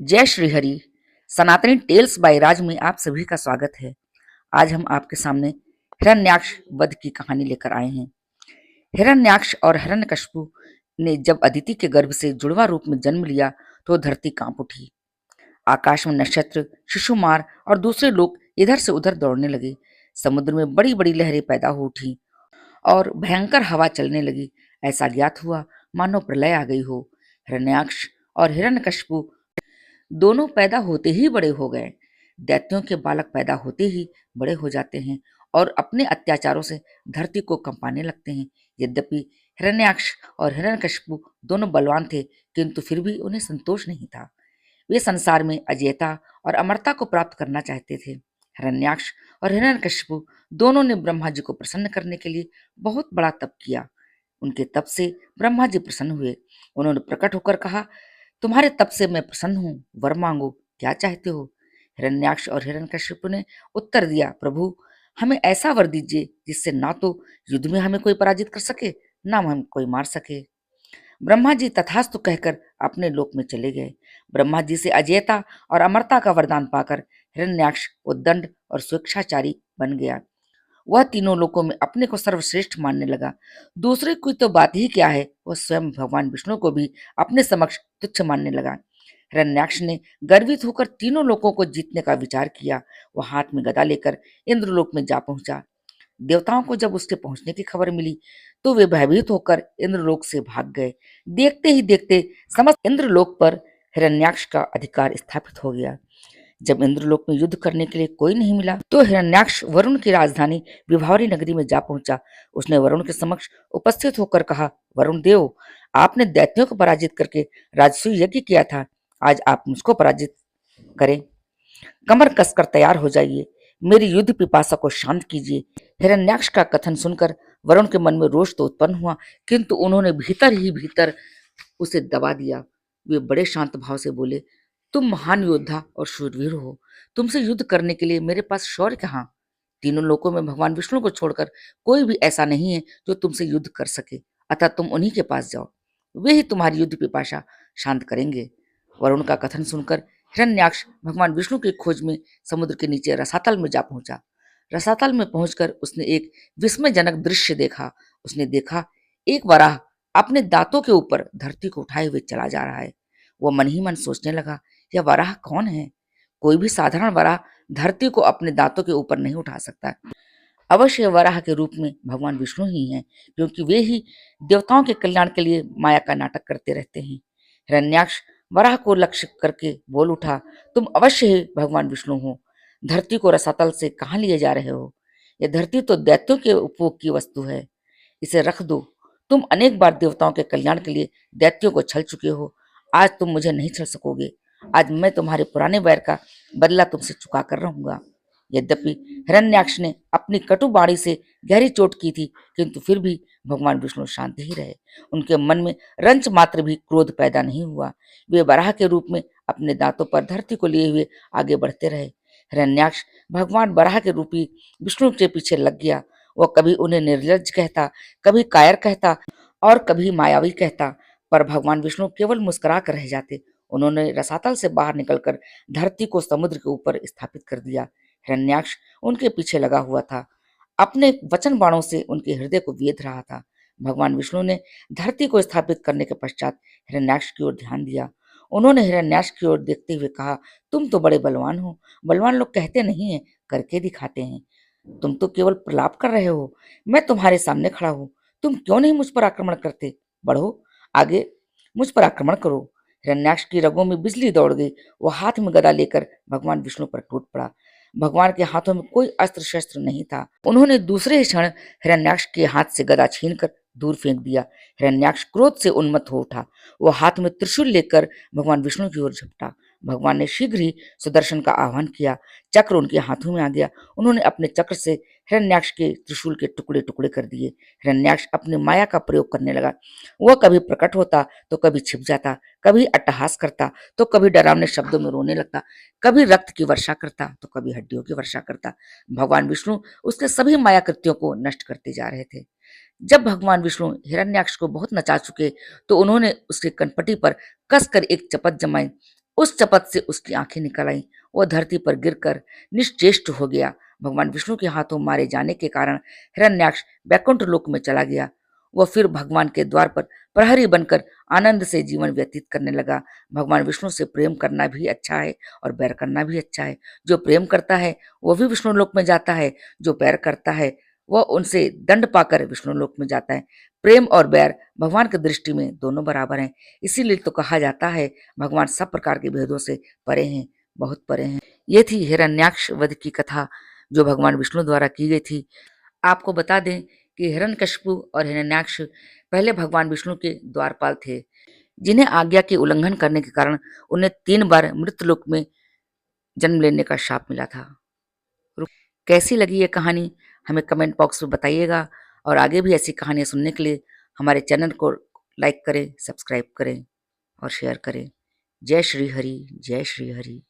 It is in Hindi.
जय श्री हरि। सनातनी टेल्स बाय राज में आप सभी का स्वागत है। आज हम आपके सामने हिरण्याक्ष वध की कहानी लेकर आए हैं। हिरण्याक्ष और हिरण्यकशिपु ने जब अदिति के गर्भ से जुड़वा रूप में जन्म लिया तो धरती कांप उठी। आकाश में नक्षत्र, शिशुमार और दूसरे लोग इधर से उधर दौड़ने लगे। समुद्र में बड़ी बड़ी लहरें पैदा हो उठी और भयंकर हवा चलने लगी। ऐसा ज्ञात हुआ मानो प्रलय आ गई हो। हिरण्याक्ष और हिरण्यकशिपु दोनों पैदा होते ही बड़े हो गए। दैत्यों के बालक पैदा होते ही बड़े हो जाते हैं और अपने अत्याचारों से धरती को कंपाने लगते हैं। यद्यपि हिरण्याक्ष और हिरण्यकशिपु दोनों बलवान थे, किंतु फिर भी उन्हें संतोष नहीं था। वे संसार में अजेयता और अमरता को प्राप्त करना चाहते थे। हिरण्याक्ष और हिरण्यकशिपु दोनों ने ब्रह्मा जी को प्रसन्न करने के लिए बहुत बड़ा तप किया। उनके तप से ब्रह्मा जी प्रसन्न हुए। उन्होंने प्रकट होकर कहा, तुम्हारे तप से मैं प्रसन्न हूँ, वर मांगो, क्या चाहते हो? हिरण्याक्ष और हिरण्यकशिपु ने उत्तर दिया, प्रभु, हमें ऐसा वर दीजिए जिससे ना तो युद्ध में हमें कोई पराजित कर सके, ना हम कोई मार सके। ब्रह्मा जी तथास्तु कहकर अपने लोक में चले गए। ब्रह्मा जी से अजेयता और अमरता का वरदान पाकर हिरण्याक्ष उद्दंड और स्वेच्छाचारी बन गया। वह तीनों लोकों में अपने को सर्वश्रेष्ठ मानने लगा। दूसरे की तो बात ही क्या है, वह स्वयं भगवान विष्णु को भी अपने समक्ष तुच्छ मानने लगा। हिरण्याक्ष ने गर्वित होकर तीनों लोकों को जीतने का विचार किया। वह हाथ में गदा लेकर इंद्रलोक में जा पहुंचा। देवताओं को जब उसके पहुंचने की खबर मिली तो वे भयभीत होकर इंद्रलोक से भाग गए। देखते ही देखते समस्त इंद्रलोक पर हिरण्याक्ष का अधिकार स्थापित हो गया। जब इंद्रलोक में युद्ध करने के लिए कोई नहीं मिला तो हिरण्याक्ष वरुण की राजधानी विभावरी नगरी में जा पहुंचा। उसने वरुण के समक्ष उपस्थित होकर कहा, वरुण देव, आपने दैत्यों को पराजित करके राजसूय यज्ञ किया था, आज आप मुझको पराजित करें। कमर कसकर तैयार हो जाइए, मेरी युद्ध पिपासा को शांत कीजिए। हिरण्याक्ष का कथन सुनकर वरुण के मन में रोष तो उत्पन्न हुआ, किंतु उन्होंने भीतर ही भीतर उसे दबा दिया। वे बड़े शांत भाव से बोले, तुम महान योद्धा और शूरवीर हो, तुमसे युद्ध करने के लिए मेरे पास शौर्य कहाँ? तीनों लोकों में भगवान विष्णु को छोड़कर कोई भी ऐसा नहीं है जो तुमसे युद्ध कर सके, अतः तुम उन्हीं के पास जाओ, वे ही तुम्हारी युद्ध पिपाशा शांत करेंगे। वरुण का कथन सुनकर हिरण्याक्ष भगवान विष्णु की खोज में समुद्र के नीचे रसातल में जा पहुंचा। रसातल में पहुंचकर उसने एक विस्मयजनक दृश्य देखा। उसने देखा, एक वराह अपने दांतों के ऊपर धरती को उठाए हुए चला जा रहा है। वह मन ही मन सोचने लगा, यह वराह कौन है? कोई भी साधारण वराह धरती को अपने दांतों के ऊपर नहीं उठा सकता। अवश्य वराह के रूप में भगवान विष्णु ही हैं, क्योंकि वे ही देवताओं के कल्याण के लिए माया का नाटक करते रहते हैं। हिरण्याक्ष वराह को लक्ष्य करके बोल उठा, तुम अवश्य ही भगवान विष्णु हो। धरती को रसातल से कहाँ लिए जा रहे हो? यह धरती तो दैत्यों के उपभोग की वस्तु है, इसे रख दो। तुम अनेक बार देवताओं के कल्याण के लिए दैत्यों को छल चुके हो, आज तुम मुझे नहीं छल सकोगे। आज मैं तुम्हारे पुराने वैर का बदला तुमसे चुका कर रहूंगा। यद्यपि हिरण्याक्ष ने अपनी कटु बाणी से गहरी चोट की थी, किंतु फिर भी भगवान विष्णु शांत ही रहे। उनके मन में रंच मात्र भी क्रोध पैदा नहीं हुआ। वे वराह के रूप में अपने दांतों पर धरती को लिए हुए आगे बढ़ते रहे। हिरण्याक्ष भगवान वराह के रूपी विष्णु के पीछे लग गया। वह कभी उन्हें निर्लज्ज कहता, कभी कायर कहता और कभी मायावी कहता, पर भगवान विष्णु केवल मुस्कुरा कर रह जाते। उन्होंने रसातल से बाहर निकलकर धरती को समुद्र के ऊपर स्थापित कर दिया। हिरण्याक्ष उनके पीछे लगा हुआ था, अपने वचन बाणों से उनके हृदय को वेध रहा था। भगवान विष्णु ने धरती को स्थापित करने के पश्चात हिरण्याक्ष की ओर ध्यान दिया। उन्होंने हिरण्याक्ष की ओर देखते हुए कहा, तुम तो बड़े बलवान हो। बलवान लोग कहते नहीं है, करके दिखाते हैं। तुम तो केवल प्रलाप कर रहे हो। मैं तुम्हारे सामने खड़ा हूं, तुम क्यों नहीं मुझ पर आक्रमण करते? बढ़ो आगे, मुझ पर आक्रमण करो। हिरण्याक्ष की रगों में बिजली दौड़ गई। वह हाथ में गदा लेकर भगवान विष्णु पर टूट पड़ा। भगवान के हाथों में कोई अस्त्र शस्त्र नहीं था। उन्होंने दूसरे ही क्षण हिरण्याक्ष के हाथ से गदा छीनकर दूर फेंक दिया। हिरण्याक्ष क्रोध से उन्मत्त हो उठा। वह हाथ में त्रिशूल लेकर भगवान विष्णु की ओर झपटा। भगवान ने शीघ्र ही सुदर्शन का आह्वान किया। चक्र उनके हाथों में आ गया। उन्होंने अपने चक्र से हिरण्याक्ष के त्रिशूल के टुकड़े टुकड़े कर दिए। हिरण्याक्ष अपनी माया का प्रयोग करने लगा। वह कभी प्रकट होता तो कभी छिप जाता, कभी अट्टहास करता तो कभी डरावने शब्दों में रोने लगता, कभी रक्त की वर्षा करता तो कभी हड्डियों की वर्षा करता। भगवान विष्णु उसके सभी माया कृत्यों को नष्ट करते जा रहे थे। जब भगवान विष्णु हिरण्याक्ष को बहुत नचा चुके तो उन्होंने उसके कनपटी पर कसकर एक चपत जमाई। उस चपत से उसकी आंखें निकल आईं। वह धरती पर गिरकर निश्चेष्ट हो गया। भगवान विष्णु के हाथों मारे जाने के कारण हिरण्याक्ष वैकुंठ लोक में चला गया। वह फिर भगवान के द्वार पर प्रहरी बनकर आनंद से जीवन व्यतीत करने लगा। भगवान विष्णु से प्रेम करना भी अच्छा है और बैर करना भी अच्छा है। जो प्रेम करता है वो भी विष्णु लोक में जाता है, जो बैर करता है वह उनसे दंड पाकर विष्णु लोक में जाता है। प्रेम और बैर भगवान की दृष्टि में दोनों बराबर हैं। इसीलिए तो कहा जाता है भगवान सब प्रकार के भेदों से परे हैं, बहुत परे हैं। ये थी हिरण्याक्ष वध की कथा जो भगवान विष्णु द्वारा की गई थी। आपको बता दें कि हिरण्यकशिपु और हिरण्याक्ष पहले भगवान विष्णु के द्वारपाल थे, जिन्हें आज्ञा के उल्लंघन करने के कारण उन्हें 3 बार मृत्युलोक में जन्म लेने का शाप मिला था। कैसी लगी ये कहानी हमें कमेंट बॉक्स में बताइएगा और आगे भी ऐसी कहानियाँ सुनने के लिए हमारे चैनल को लाइक करें, सब्सक्राइब करें और शेयर करें। जय श्री हरि, जय श्री हरि।